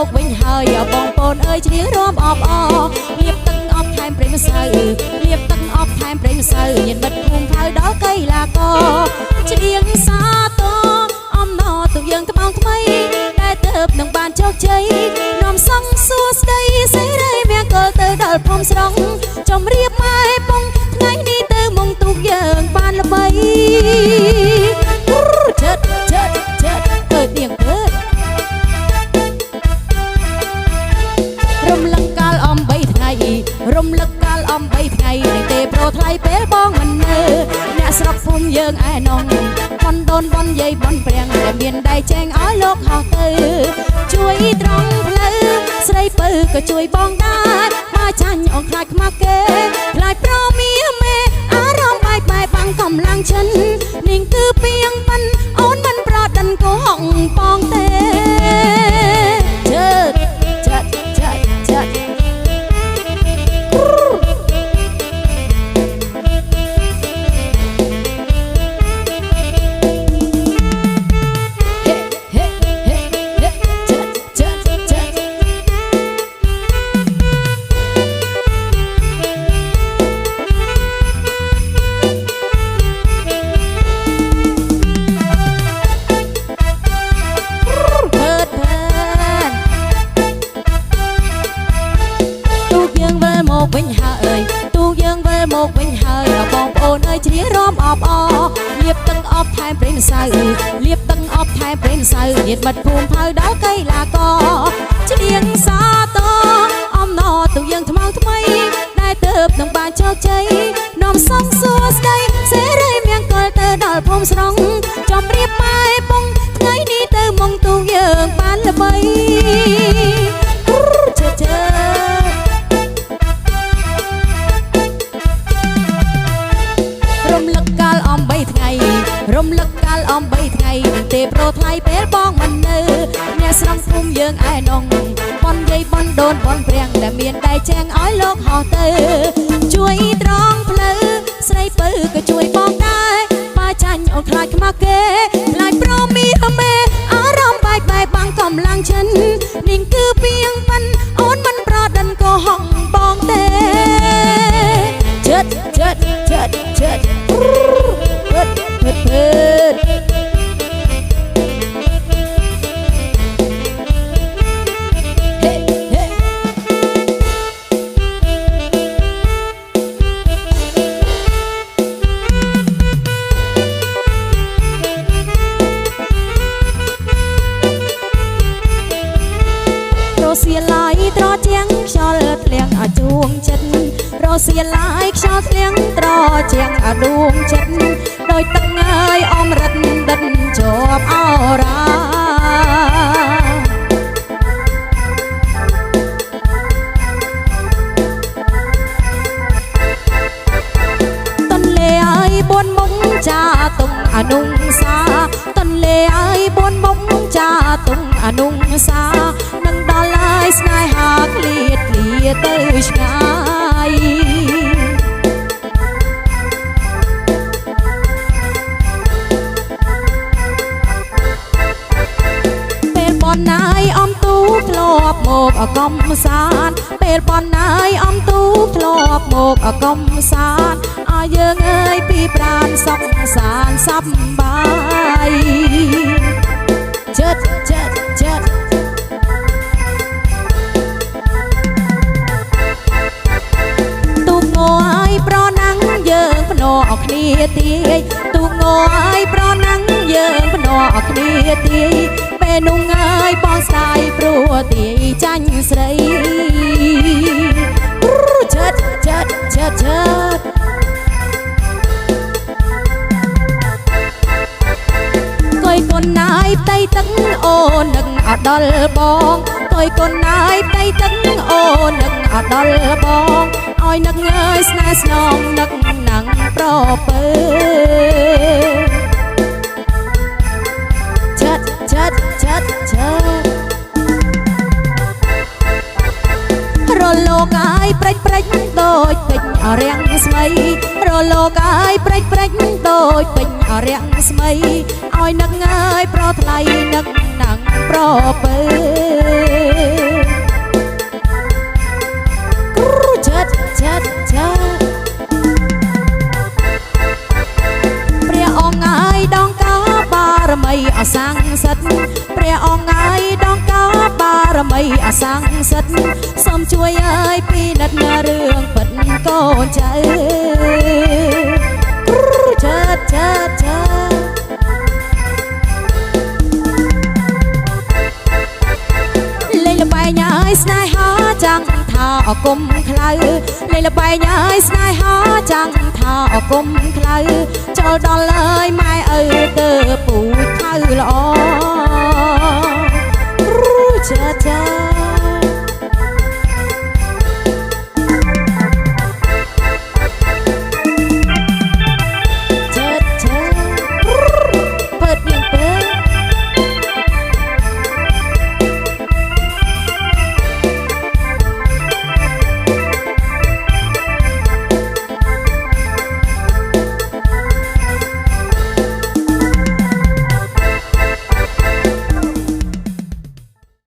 មកវិញហើយបងប្អូនអើយជ្រៀងរំអបអលៀបទឹកអប់ថែមព្រេងម្សៅលៀបទឹកអប់ថែមព្រេងម្សៅញាតិមិត្តភូមិផៅដល់កីឡាករជ្រៀងសាទរអំណរទុកយើងត្បោងថ្មីដែលទៅនឹងបានជោគជ័យនាំសង្ឃសួស្ដីសេរីមង្គលទៅដល់ភូមិស្រុកចំរៀបម៉ែពងថ្ងៃនេះទៅមុងទូកយើងបានល្បីជិតទៅទៀងទៅរំលឹកកាលអំ3ថ្ងៃរំលឹកកាលអំ3ថ្ងៃនឹងទេប្រូថ្លៃពេលបងមិននៅអ្នកស្រុកភូមិយើងឯណងបនដូនបនយាយបនព្រាំងដែលមានដៃចែងឲ្យលោកហោះទៅជួយត្រង់ផ្លូវស្រីពៅក៏ជួយបងដែរបើចាញ់អងខ្លាចខ្មាស់គេខ្លាចប្រមៀមេអារម្មណ៍បែកបែកបាំងកម្លាំងឈិននាងគឺពីងប៉ិនអូនមិនប្រដិនកុហកបងទេវិញហើយទូយើងវិលមកវិញហើយបងប្អូនអើយជ្រៀងរំអបអលៀបទឹកអប់ថែមព្រេងម្សៅលៀបទឹកអប់ថែមព្រេងម្សៅញាតិមិត្តភូមិផៅដល់កីឡាករជ្រៀងសាទរអំណរទូយើងថ្មថ្មីដែលទៅនឹងបានជោគជ័យនាំសង្ឃសួស្ដីសេរីមង្គលទៅដល់ភូមិស្រុកចំរៀបម៉ែពងថ្ងៃនេះទៅមុងទូយើងបានល្បីរំលឹកកាលអំ3ថ្ងៃរំលឹកកាលអំ3ថ្ងៃនឹងទេប្រូថ្លៃពេលបងមិននៅអ្នកស្រុកភូមិយើងឯណងបនយាយបនដូនបនព្រាំងដែលមានដៃចែងឲ្យលោកហោះទៅជួយត្រង់ផ្លូវស្រីពៅក៏ជួយបងដែរបើចាញ់អូនខ្លាចខ្មាស់គេខ្លាចប្រមៀមេអារម្មណ៍បែកបែកបាំងកម្លាំងឈិននាងគឺពីងប៉ិនអូនមិនប្រដិនកុហកបងទេជិតរសៀលឡាយត្រជាងខ្យល់ធ្លៀងអាជួងចិត្តរសៀលឡាយខ្យល់ធ្លៀងត្រជាងអាដួងចិត្តដោយទឹកហើយអមរិតដិតជាប់អរាតនលេហើយបួនមុខចាទុំអនុសាតនលេហើយបួនមុខចាទុំអនុសានឹងដល់ហើយស្នេហាឃ្លាតទៅឆ្ងាយពេលបនណាយអំទូធ្លាប់មកអកំសានពេលបនណាយអំទូធ្លាប់មកអកំសានឲ្យយើងអើយពីប្រានសុខសានសប្បាយចិត្តទូកងឲ្យប្រណាំងយើងភ្នាល់អស់គ្នាទាយទូកងឲ្យប្រណាំងយើងភ្នាល់អស់គ្នាទាយពេលនោះហើយបងស្ដាយព្រោះទាយចាញ់ស្រីចិត្តកុយកូនណាយផ្ទៃទឹកអូននឹងអត់ដល់បងកុយកូនណាយផ្ទៃទឹកអូននឹងអត់ដល់បងឲ្យនឹកងើយស្នេហ៍ស្នងនឹកណាំងប្រពើរលោកអាយព្រិចដូចពេញអរាំងស្មៃរលោកអាយព្រិចដូចពេញអរាំងស្មៃឲ្យនឹកងើយប្រថ្លៃនឹកណាំងប្រពើ យអាសាំងសិតសូមជួយអើយពីនិតរឿងពិតកូនចៅជើជើជើលេងល្បែងហើយស្នេហាចាំងថាអគុំខ្លៅលេងល្បែងហើយស្នេហាចាំងថាអគុំខ្លៅចូលដល់ហើយម៉ែឪទៅពូ